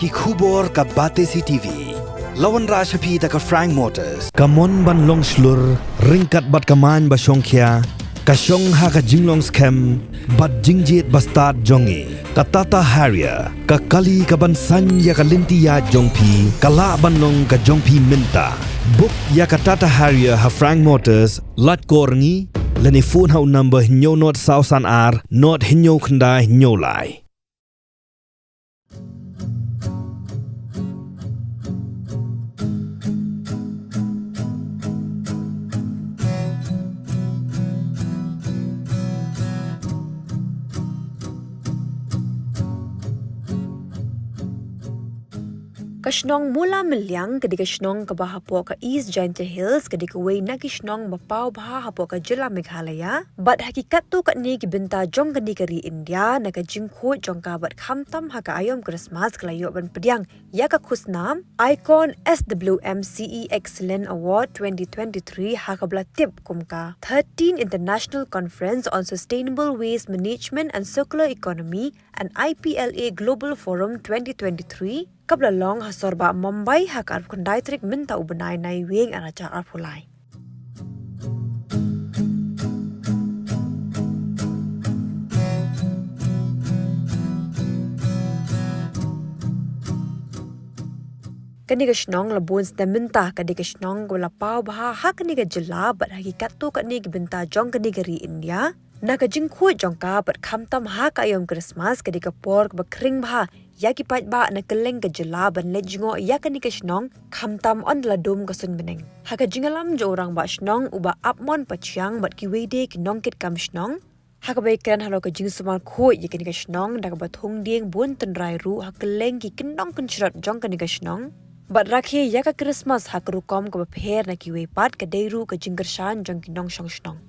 ki khubor ka Batesi TV. Lawan Rashapi ta ka Frank Motors. Kamon ban long slur, ringkat bat kaman ba Shongkhia. Ka Shong ha ka jinglong scam, bat jingjit bastard jongi. Ka Tata Harrier, ka kali ka ban san ya ka linti ya jongpi, ka la ban long ka jongpi minta. Book ya ka Tata Harrier ha Frank Motors, lat korngi, lani phone hau number hinyo not sausan ar, not hinyo khandai hinyo lai. Shnong Moolamylliang ketika Shnong ke bahapo ke East Giant Hills ketika way na ki Shnong bapau bahapo ke Jila Meghalaya bat hakikat tu kat ni ki benta jong kani kari India na ka jing Khuid jong ka bat khamtam ha ka ayom Christmas kelayo ban pediang ya ka khusnam Icon SWMCE Excellent Award 2023 ha ka bla tip kumka 13 International Conference on Sustainable Waste Management and Circular Economy and IPLA Global Forum 2023 kabla long hasorba Mumbai hak arf kundai trik minta ubenai nai wing araja arfulai. Kaniga Shnong labun sda minta kaniga Shnong wala pau baha hak kaniga jela bat hakikat tu kaniga binta jong kaniga ri India na ka jing Khuid jong ka bat khamtam ha ka ayom Christmas kaniga pork ba kring baha ya ki pat ba na keleng ke jela ban le jingo ya kaniga Shnong khamtam on la dum ka sun beneng ha ka jingalam jo orang ba Shnong uba apmon pachiang bat ki wede ki nong kit kam Shnong ha ka baikan halo ka jing sumal Khuid ya kaniga Shnong da ka bathung ding bun tun rai ru ha keleng ki kinong kun chrat jong kaniga Shnong bat rakhe ya ka Christmas ha ka rukom ka pher na ki we pat ka deiru ka jinggershan jong ki nong shong Shnong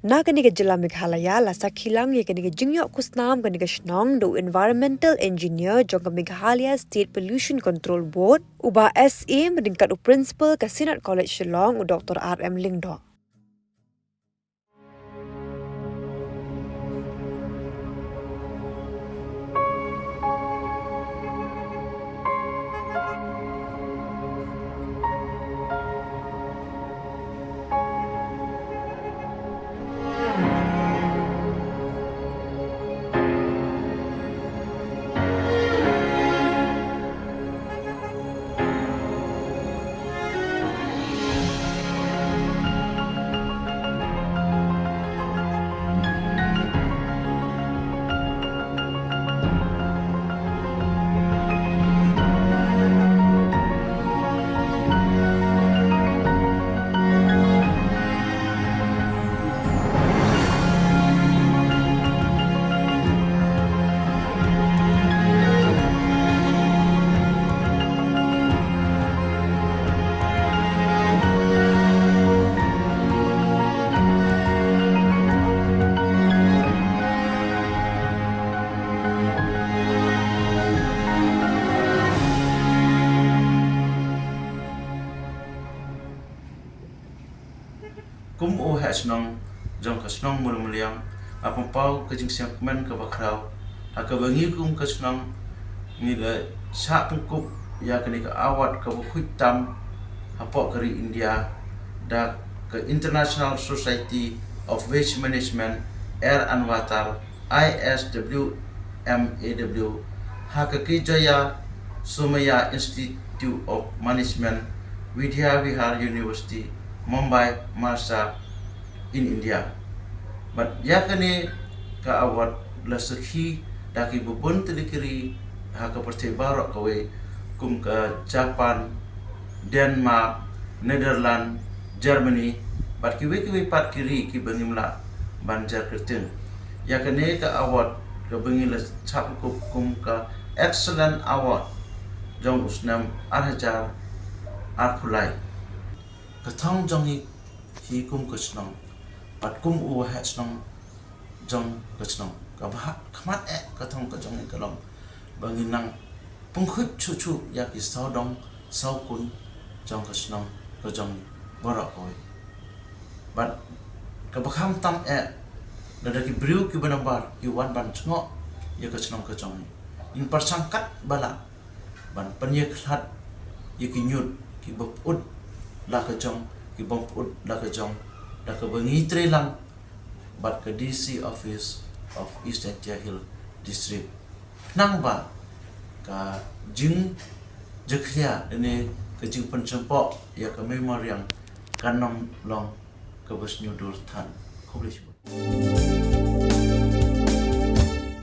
na kaniga Jila Meghalaya la sakhilang ye kaniga jingyo kusnam kaniga Shnong do environmental engineer jong ka Meghalaya State Pollution Control Board uba SA meningkat u principal ka Senate College Shillong u Dr. RM Lingdo. Kum o ha Shnong jong ka Shnong Moolamylliang apang pau ka jing siap men ka bakrau ha ka bangi kum ka Shnong ni la sa pengkup ya ka ni ka awat ka Khuid tam ha po kari India da ka International Society of Waste Management Air and Water ISWMAW ha ka ki jaya Somaya Institute of Management Vidya Vihar University Mumbai, Maharashtra in India. But yakani ka award la sakhi daki bubun telikiri ha ka percaya barok kawe kum ka Japan, Denmark, Netherlands, Germany bat kiwi pat kiri ki bangimla banjar kertin. Yakani ka award ka bangila chap kum ka excellent award jong usnam arhajar arkhulai kathang jongi hi kum ka Shnong pat kum u ha Shnong jong ka Shnong ka ba khmat kathang ka jongi kalong banginang pungkhut chu ya ki saudong saukun jong ka Shnong ka jong borak oi bat ka bakham tam da ki briu ki banambar ki wan ban chngo ya ka Shnong ka jongi in persangkat bala ban penyekhat ye ki nyut ki boput la ka jong ki boput la ka jong la ka bangi trelang bat ka DC office of Eastern Hill district nang ba ka jing jekhya ini ka jing pensempo ya ka memoriang kanam long ka bas nyudur than khoblish